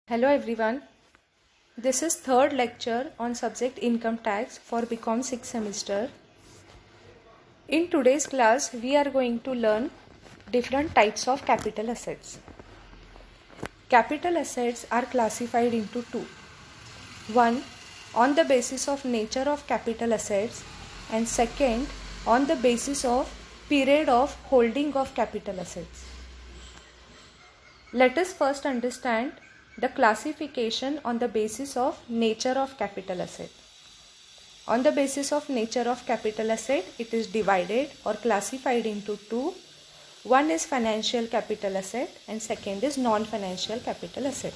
Hello everyone. This is third lecture on subject income tax for BCom 6th semester. In today's class, we are going to learn different types of capital assets. Capital assets are classified into two. One, on the basis of nature of capital assets, and second, on the basis of period of holding of capital assets. Let us first understand the classification on the basis of nature of capital asset. On the basis of nature of capital asset, it is divided or classified into two. One is financial capital asset and second is non-financial capital asset.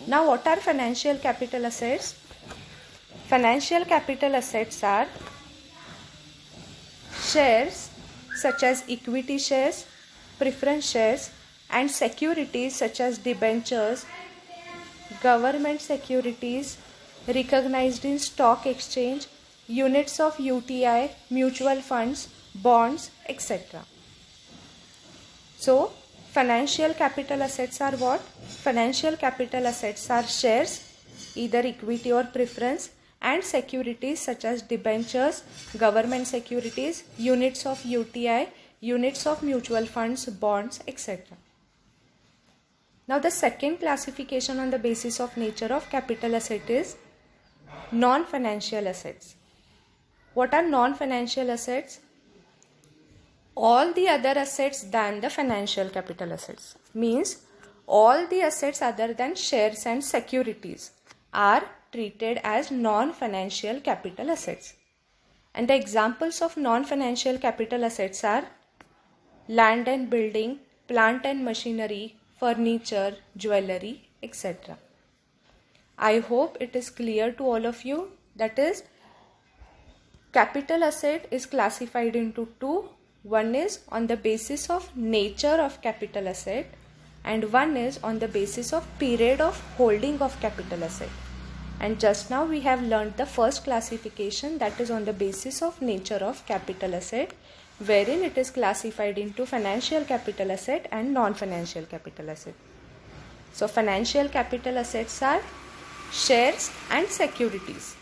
Now, what are financial capital assets? Financial capital assets are shares such as equity shares, preference shares, and securities such as debentures, government securities recognized in stock exchange, units of UTI, mutual funds, bonds, etc. So, financial capital assets are what? Financial capital assets are shares, either equity or preference, and securities such as debentures, government securities, units of UTI, units of mutual funds, bonds, etc. Now, the second classification on the basis of nature of capital asset is non-financial assets. What are non-financial assets? All the other assets than the financial capital assets. Means all the assets other than shares and securities are treated as non-financial capital assets. And the examples of non-financial capital assets are land and building, plant and machinery, furniture, jewelry, etc. I hope it is clear to all of you. That is, capital asset is classified into two. One is on the basis of nature of capital asset and one is on the basis of period of holding of capital asset. And just now we have learned the first classification, that is on the basis of nature of capital asset, wherein it is classified into financial capital asset and non-financial capital asset. So, financial capital assets are shares and securities.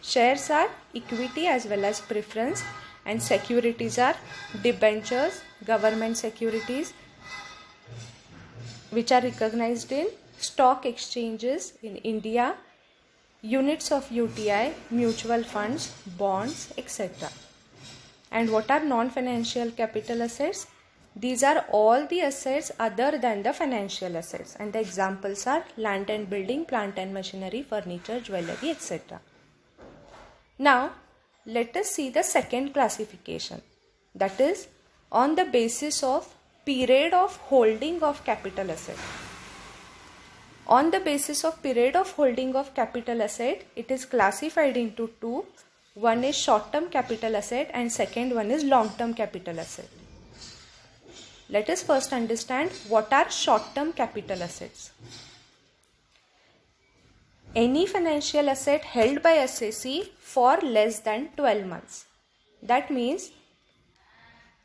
Shares are equity as well as preference, and securities are debentures, government securities, which are recognized in stock exchanges in India, units of UTI, mutual funds, bonds, etc. And what are non-financial capital assets? These are all the assets other than the financial assets, and the examples are land and building, plant and machinery, furniture, jewelry, etc. Now, let us see the second classification, that is on the basis of period of holding of capital asset. On the basis of period of holding of capital asset, it is classified into two. One is short-term capital asset and second one is long-term capital asset. Let us first understand what are short-term capital assets. Any financial asset held by SSC for less than 12 months. That means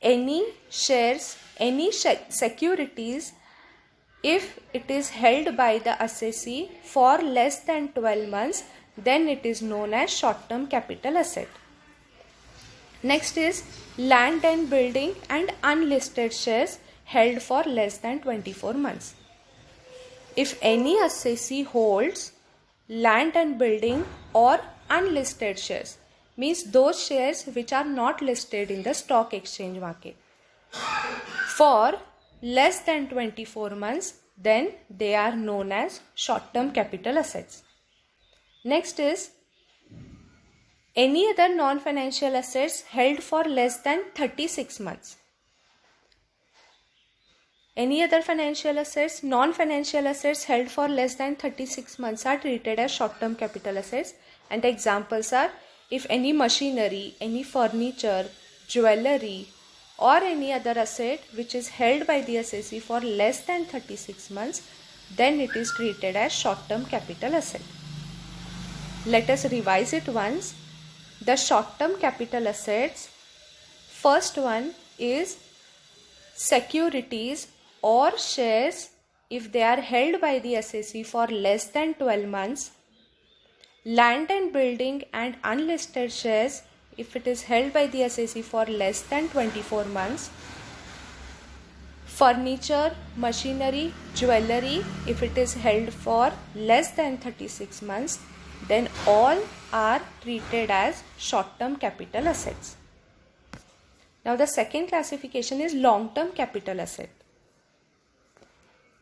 any shares, any securities, if it is held by the SSC for less than 12 months, then it is known as short-term capital asset. Next is land and building and unlisted shares held for less than 24 months. If any SSC holds land and building or unlisted shares, means those shares which are not listed in the stock exchange market, for less than 24 months, then they are known as short-term capital assets. Next is any other non-financial assets held for less than 36 months. Any other financial assets, non-financial assets held for less than 36 months are treated as short-term capital assets, and the examples are if any machinery, any furniture, jewelry or any other asset which is held by the SSC for less than 36 months, then it is treated as short-term capital asset. Let us revise it once. The short-term capital assets, first one is securities or shares if they are held by the assessee for less than 12 months, land and building and unlisted shares if it is held by the assessee for less than 24 months, furniture, machinery, jewellery if it is held for less than 36 months, then all are treated as short-term capital assets. Now the second classification is long-term capital asset.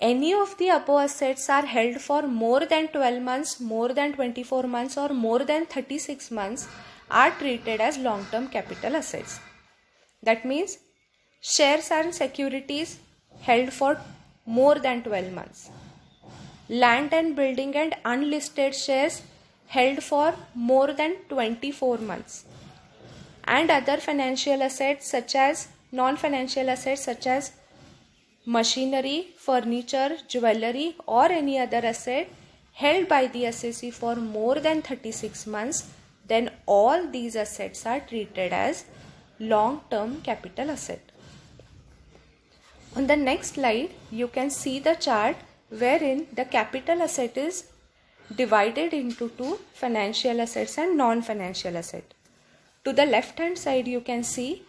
Any of the above assets are held for more than 12 months, more than 24 months or more than 36 months are treated as long-term capital assets. That means shares and securities held for more than 12 months. Land and building and unlisted shares held for more than 24 months. And other financial assets such as non-financial assets such as machinery, furniture, jewellery or any other asset held by the assessee for more than 36 months, then all these assets are treated as long-term capital asset. On the next slide, you can see the chart wherein the capital asset is divided into two, financial assets and non-financial assets. To the left hand side, you can see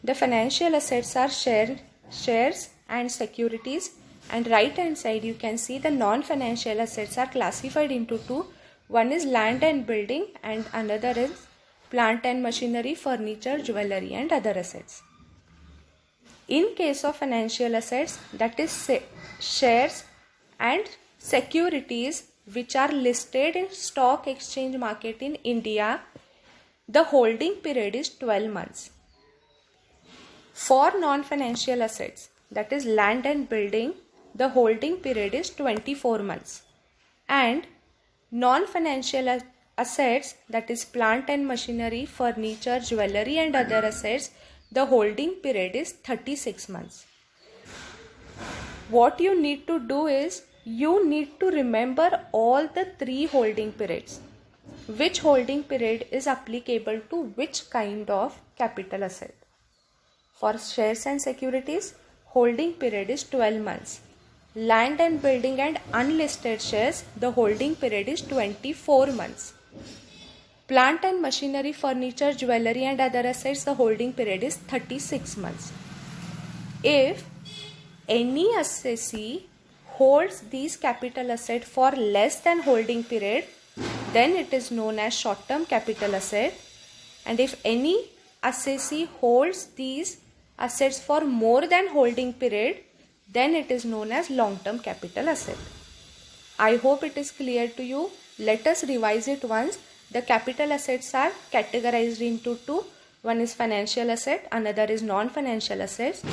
the financial assets are shares and securities, and right hand side you can see the non-financial assets are classified into two. One is land and building and another is plant and machinery, furniture, jewellery and other assets. In case of financial assets, that is shares and securities which are listed in stock exchange market in India, the holding period is 12 months. For non-financial assets, that is land and building, the holding period is 24 months. And non-financial assets, that is plant and machinery, furniture, jewellery and other assets, the holding period is 36 months. What you need to do is, you need to remember all the three holding periods. Which holding period is applicable to which kind of capital asset. For shares and securities, holding period is 12 months. Land and building and unlisted shares, the holding period is 24 months. Plant and machinery, furniture, jewellery and other assets, the holding period is 36 months. If any assessee holds these capital assets for less than holding period, then it is known as short-term capital asset. And if any assessee holds these assets for more than holding period, then it is known as long-term capital asset. I hope it is clear to you. Let us revise it once. The capital assets are categorized into two. One is financial asset, another is non-financial assets.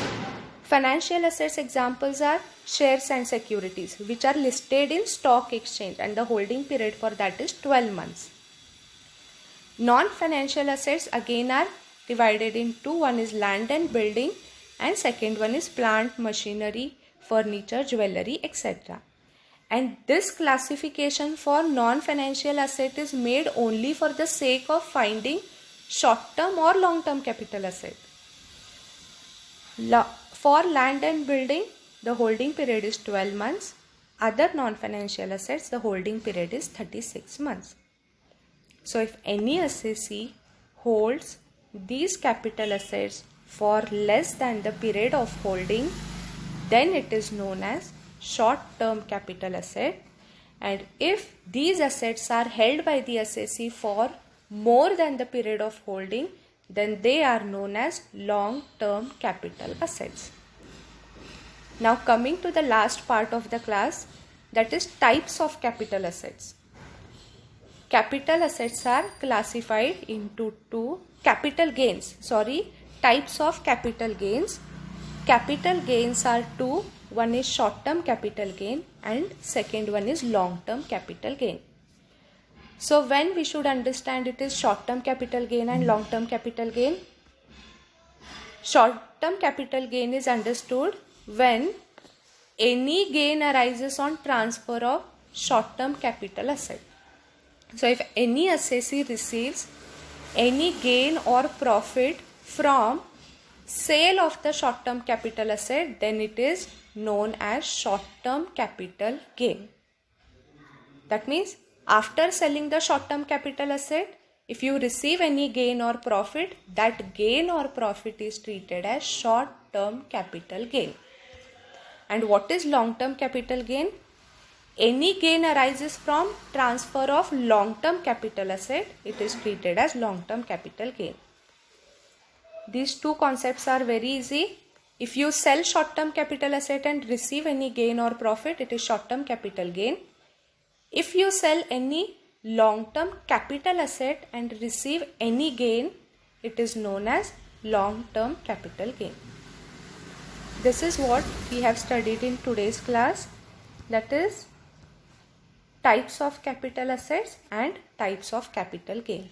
Financial assets examples are shares and securities which are listed in stock exchange and the holding period for that is 12 months. Non-financial assets again are divided in two. One is land and building and second one is plant, machinery, furniture, jewellery, etc. And this classification for non-financial asset is made only for the sake of finding short-term or long-term capital asset. For land and building, the holding period is 12 months. Other non-financial assets, the holding period is 36 months. So if any assessee holds these capital assets for less than the period of holding, then it is known as short-term capital asset. And if these assets are held by the assessee for more than the period of holding, then they are known as long-term capital assets. Now coming to the last part of the class, that is types of capital assets. Capital assets are classified into two. Types of capital gains. Capital gains are two. One is short-term capital gain and second one is long-term capital gain. So when we should understand it is short-term capital gain and long-term capital gain? Short-term capital gain is understood when any gain arises on transfer of short-term capital asset. So if any assessee receives any gain or profit from sale of the short term capital asset, then it is known as short term capital gain. That means after selling the short term capital asset, if you receive any gain or profit, that gain or profit is treated as short term capital gain. And what is long term capital gain? Any gain arises from transfer of long term capital asset, it is treated as long term capital gain. These two concepts are very easy. If you sell short term capital asset and receive any gain or profit, it is short term capital gain. If you sell any long term capital asset and receive any gain, it is known as long term capital gain. This is what we have studied in today's class, that is types of capital assets and types of capital gain.